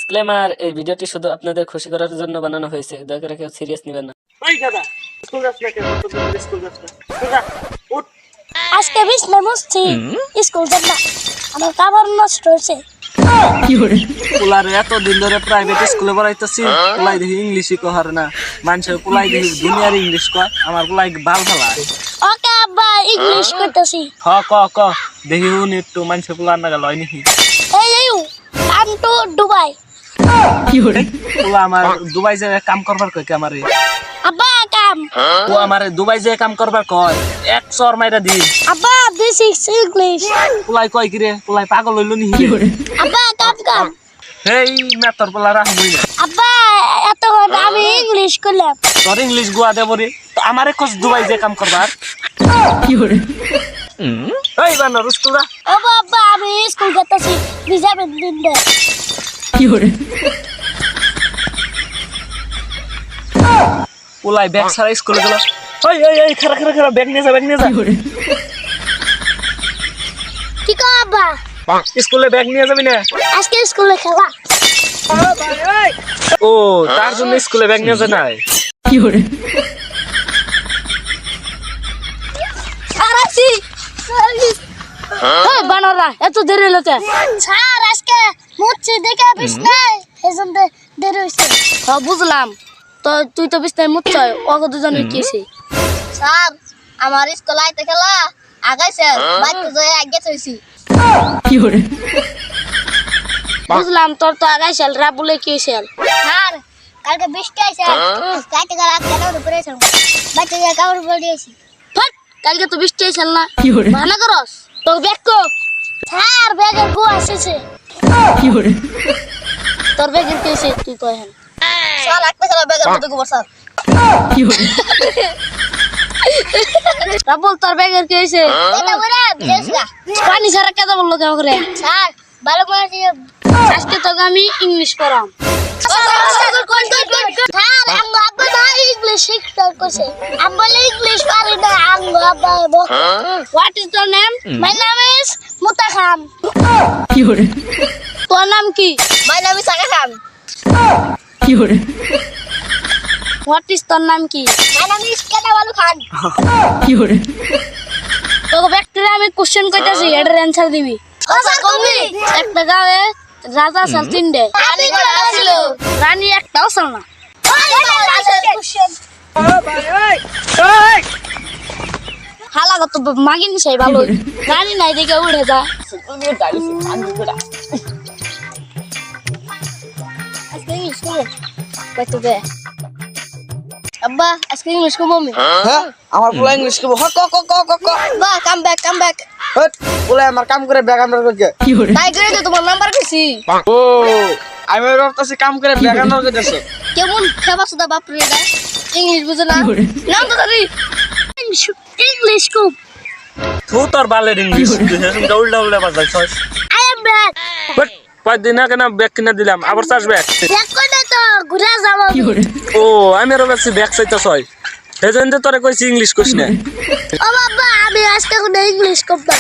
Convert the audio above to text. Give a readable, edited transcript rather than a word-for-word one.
Disclaimer, এই ভিডিওটি শুধু আপনাদের খুশি করার জন্য বানানো হয়েছে, দয়া করে কেউ সিরিয়াস নেবেন না। ওই দাদা স্কুল যাস না কেন? কতদিন স্কুল যাস না? দাদা উঠ। আজকে বিছনা মুছছি, স্কুল যাব না, আমার কাপড় নষ্ট হয়েছে। পোলারে এত দিন ধরে প্রাইভেট স্কুলে পড়াইতেছি, পোলাই দেখি ইংলিশই কহার না। মানুষের পোলাই দেখি দুনিয়ার ইংলিশ কয়, আমার পোলাই ভাল ভালা। ওকে আব্বা, ইংলিশ করতেছি। ক দেখি উনি একটু মানুষের পোলার না গেল নাকি এই কাম টু দুবাই। পোলা আমার দুবাই যে কাম করবার কয় কি আমারে? আব্বা কাম। ও আমারে দুবাই যে কাম করবার কয়, এক চর মাইরা দিন। আব্বা দিস ইজ ইংলিশ। পোলাই কয় কি রে? পোলাই পাগল হইল নি? আব্বা কাম। হেই মেতর পোলা রাখবই না। আব্বা এত কথা আমি ইংলিশ করলাম। তোর ইংলিশ গুয়া দেব রে, তো আমারে কস দুবাই যে কাম করবার। এই বানর স্কুল যা। ও বাবা, আমি স্কুল করতেছি, বিজাবেন দিন দে। পোলাই ব্যাগ ছাড়া স্কুলে গেল। এই খারা ব্যাগ নিয়ে যা। কি কো আব্বা? স্কুলে ব্যাগ নিয়ে যাবি না? আজকে স্কুলে খেলা। ও তার জন্য স্কুলে ব্যাগ নিয়ে যায় নাই? আরাসি এই বানরা এত দেরি হলো কে? স্যার আজকে মুচ্ছি দেখে বিছনায় এজন্য দেরি হইছে। হ্যাঁ বুঝলাম, তো তুই তো বিছনায় মুচ্ছয়, ওকে দুজনে কিছে? স্যার আমার স্কুল আইতে খেলা আগাইছে, বাইতে যায় আগে হইছি। বুঝলাম, তোর তো আগাইছে রাবুলে কিছেল। স্যার কালকে বৃষ্টি আইছে, কাইতে গেল কেন উপরে এসে বাইতে যায় কাপড় পরে দিয়েছি। ফাট, কালকে তো বৃষ্টি আইছিল না, বানা করস তো ব্যাগ কো? স্যার ব্যাগের গো আসছে। তোর ব্যাগের কি হইছে তুই কই হেন? স্যার একটা খেলা ব্যাগের মধ্যে গোবর স্যার। রাবুল তোর ব্যাগের কি হইছে? এটা বলে বিদেশগা পানি ছাড়া কেন বললো কেন করে? স্যার ভালো করে আজকে তোকে আমি ইংলিশ পড়াম। স্যার আম্মু আব্বা না ইংলিশ শিখতে কইছে, আম্মু ইংলিশ পারি না। আম্মু আব্বা what is your name? My name is Muta Khan. তোর নাম কি? My name is Saka Khan. What is তোর নাম কি? My name is Kenawalu Khan. তোকে ব্যাকটেরিয়া আমি কোশ্চেন কইতাছি, এটার অ্যানসার দিবি। স্যার কবি একটা গায়ে রাজা ছিল তিনটে, রানী কয়টা ছিল? রানী একটাও ছিল না। হালা কত মাগিন সেই ভালো, রানী নাই দেখে উড়ে যা। আজকে ইংলিশ কবে কইতে দে আব্বা, আজকে ইংলিশ কবে আমি? হ্যাঁ আমার পোলা ইংলিশ কব। ক বা কাম ব্যাক। হট পোলা আমার কাম করে ব্যাগ আনবার কইছে। তাই করে তো তোমার নাম্বার কইছি। ও আমি ভাবতাছি কাম করে ব্যাগ আনবার কইতেছ। কেমন খেবাস দা বাপ রে দা, ইংলিশ বুঝে না। নাম তো দাদি ইংলিশ খুব। তু তোর বালের ইংলিশ তুই উল্টা বাজাইছস। I am back. বাট পাঁচ দিন আগে না ব্যাগ কিনে দিলাম, আবার চাস ব্যাগ? ব্যাক কই না তো ঘুরে যাব। ও আমি আরো বেশি ব্যাগ চাইতেছ হয়, সেজন্য তো তোরে কইছি ইংলিশ কইস না। ও বাবা, আমি আজকে কোনো ইংলিশ কব না।